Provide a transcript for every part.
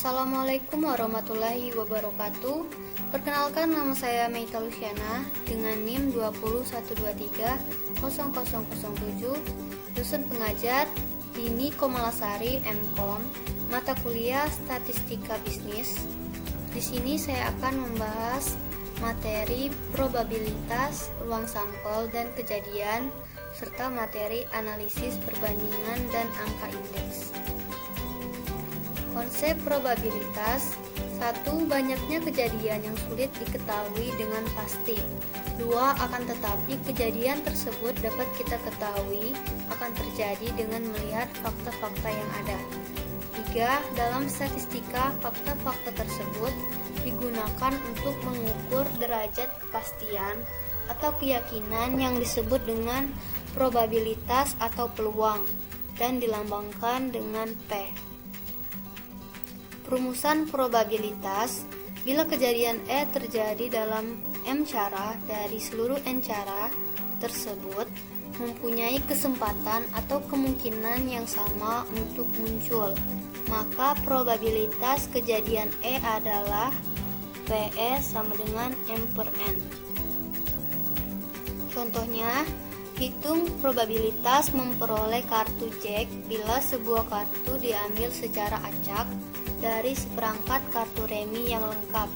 Assalamualaikum warahmatullahi wabarakatuh. Perkenalkan, nama saya Meita Luciana dengan NIM 201230007, dosen pengajar Dini Komalasari MKOM, mata kuliah Statistika Bisnis. Di sini saya akan membahas materi probabilitas, ruang sampel dan kejadian, serta materi analisis perbandingan dan angka indeks. Konsep probabilitas: 1. Banyaknya kejadian yang sulit diketahui dengan pasti. 2. Akan tetapi kejadian tersebut dapat kita ketahui akan terjadi dengan melihat fakta-fakta yang ada. 3. Dalam statistika, fakta-fakta tersebut digunakan untuk mengukur derajat kepastian atau keyakinan yang disebut dengan probabilitas atau peluang dan dilambangkan dengan P. Rumusan probabilitas: bila kejadian E terjadi dalam M cara dari seluruh N cara tersebut mempunyai kesempatan atau kemungkinan yang sama untuk muncul, maka probabilitas kejadian E adalah PE sama dengan M per N. Contohnya, hitung probabilitas memperoleh kartu Jack bila sebuah kartu diambil secara acak dari seperangkat kartu remi yang lengkap.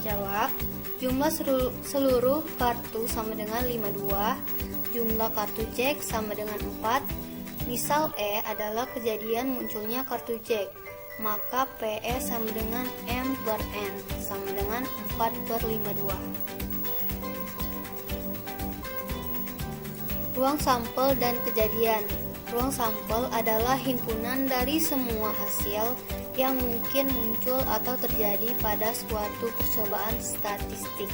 Jawab: jumlah seluruh kartu sama dengan 52, jumlah kartu Jack sama dengan 4. Misal E adalah kejadian munculnya kartu Jack, maka PE sama dengan M per N sama dengan 4 per 52. Ruang sampel dan kejadian. Ruang sampel adalah himpunan dari semua hasil yang mungkin muncul atau terjadi pada suatu percobaan statistik.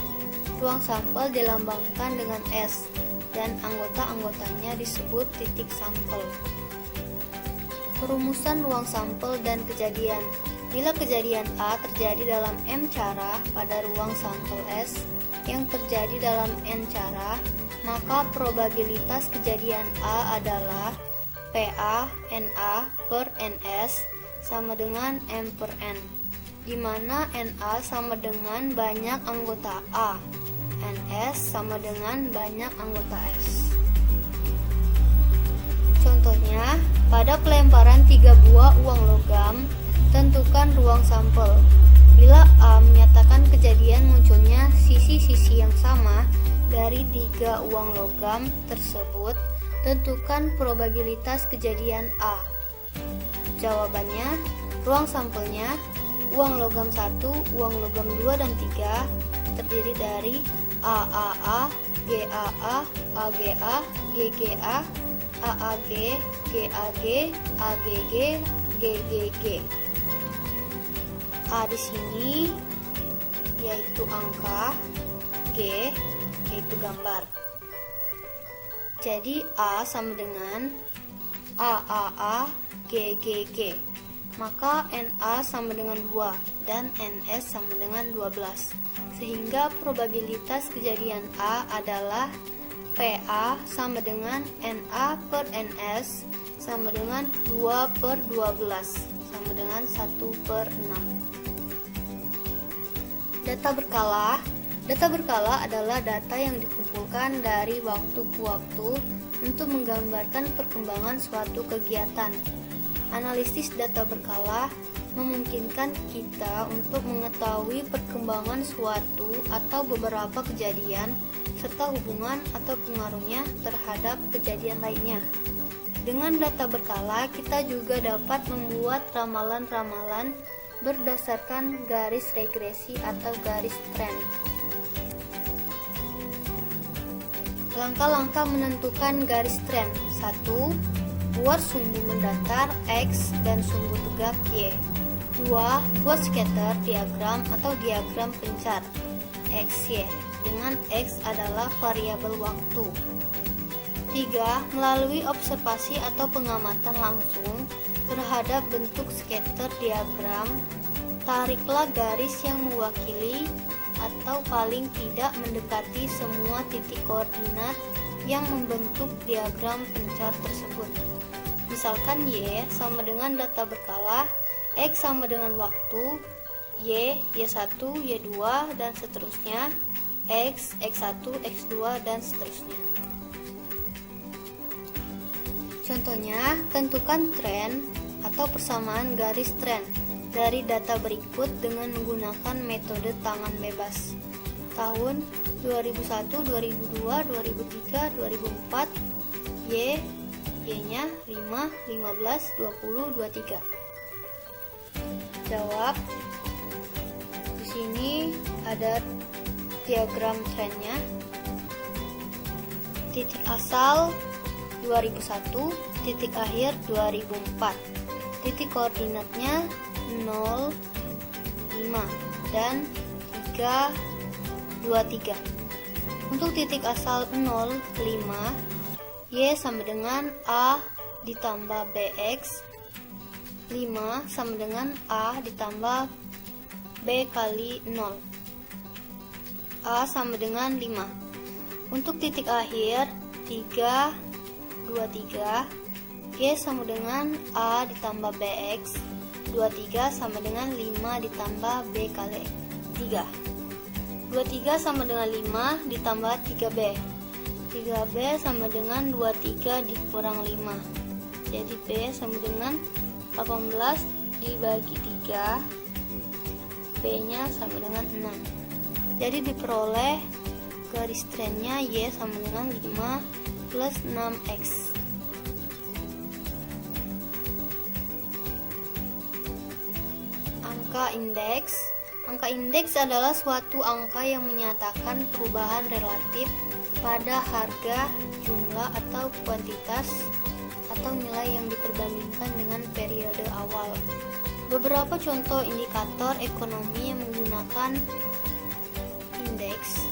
Ruang sampel dilambangkan dengan S dan anggota-anggotanya disebut titik sampel. Perumusan ruang sampel dan kejadian: bila kejadian A terjadi dalam M cara pada ruang sampel S yang terjadi dalam N cara, maka probabilitas kejadian A adalah PA NA per NS sama dengan M per N, di mana NA sama dengan banyak anggota A, NS sama dengan banyak anggota S. Contohnya, pada pelemparan 3 buah uang logam, tentukan ruang sampel. Bila A menyatakan kejadian munculnya sisi-sisi yang sama dari 3 uang logam tersebut, tentukan probabilitas kejadian A. Jawabannya, ruang sampelnya uang logam 1, uang logam 2 dan 3 terdiri dari AAA, GAA, AGA, GGA, AAG, GAG, AGG, GGG. A di sini yaitu angka, G yaitu gambar. Jadi A sama dengan AAA GGG, maka NA sama dengan 2 dan NS sama dengan 12, sehingga probabilitas kejadian A adalah PA sama dengan NA per NS sama dengan 2 per 12 sama dengan 1 per 6. Data berkala. Data berkala adalah data yang dikumpulkan dari waktu ke waktu untuk menggambarkan perkembangan suatu kegiatan. Analisis data berkala memungkinkan kita untuk mengetahui perkembangan suatu atau beberapa kejadian serta hubungan atau pengaruhnya terhadap kejadian lainnya. Dengan data berkala, kita juga dapat membuat ramalan-ramalan berdasarkan garis regresi atau garis tren. Langkah-langkah menentukan garis tren: 1. Buat sumbu mendatar X dan sumbu tegak Y. 2. Buat scatter diagram atau diagram pencar XY, dengan X adalah variabel waktu. 3. Melalui observasi atau pengamatan langsung terhadap bentuk scatter diagram, tariklah garis yang mewakili atau paling tidak mendekati semua titik koordinat yang membentuk diagram pencar tersebut. Misalkan Y sama dengan data berkala X sama dengan waktu, Y, Y1, Y2, dan seterusnya, X, X1, X2, dan seterusnya. Contohnya, tentukan tren atau persamaan garis tren dari data berikut dengan menggunakan metode tangan bebas. Tahun 2001, 2002, 2003, 2004, Y-nya 5, 15, 20, 23. Jawab. Di sini ada diagram trennya. Titik asal 2001, titik akhir 2004. Titik koordinatnya 0, 5, dan 3, 2, 3. Untuk titik asal 0, 5, Y sama dengan A ditambah BX, 5 sama dengan A ditambah B kali 0. A sama dengan 5. Untuk titik akhir 3, 2, 3, Y sama dengan A ditambah BX, 23 sama dengan 5 ditambah B kali 3. 23 sama dengan 5 ditambah 3B. 3B sama dengan 23 dikurang 5. Jadi B sama dengan 18 dibagi 3. B-nya sama dengan 6. Jadi diperoleh garis trennya Y sama dengan 5 plus 6X. Angka indeks. Angka indeks adalah suatu angka yang menyatakan perubahan relatif pada harga, jumlah, atau kuantitas atau nilai yang diperbandingkan dengan periode awal. Beberapa contoh indikator ekonomi yang menggunakan indeks: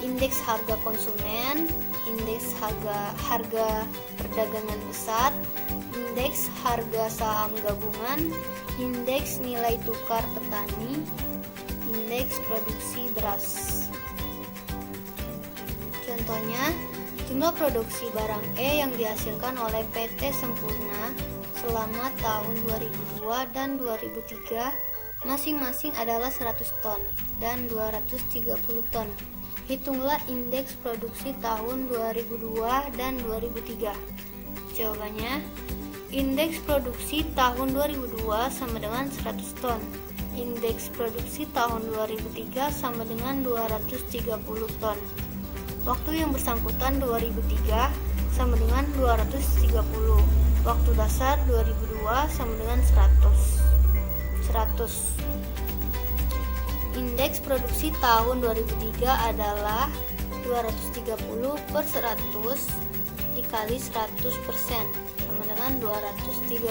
indeks harga konsumen, indeks harga perdagangan besar, indeks harga saham gabungan, indeks nilai tukar petani, indeks produksi beras. Contohnya, jumlah produksi barang E yang dihasilkan oleh PT Sempurna selama tahun 2002 dan 2003 masing-masing adalah 100 ton dan 230 ton. Hitunglah indeks produksi tahun 2002 dan 2003. Jawabannya, indeks produksi tahun 2002 sama dengan 100 ton. Indeks produksi tahun 2003 sama dengan 230 ton. Waktu yang bersangkutan 2003 sama dengan 230. Waktu dasar 2002 sama dengan 100. Indeks produksi tahun 2003 adalah 230 per 100 dikali 100% sama dengan 230%.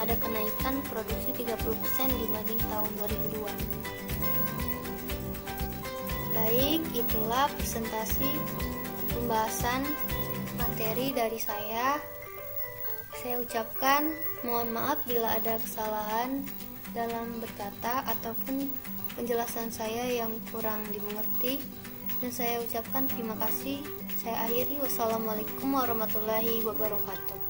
Ada kenaikan produksi 30% dibanding tahun 2002. Baik, itulah presentasi pembahasan materi dari saya. Saya ucapkan mohon maaf bila ada kesalahan dalam berkata ataupun penjelasan saya yang kurang dimengerti. Dan saya ucapkan terima kasih. Saya akhiri. Wassalamualaikum warahmatullahi wabarakatuh.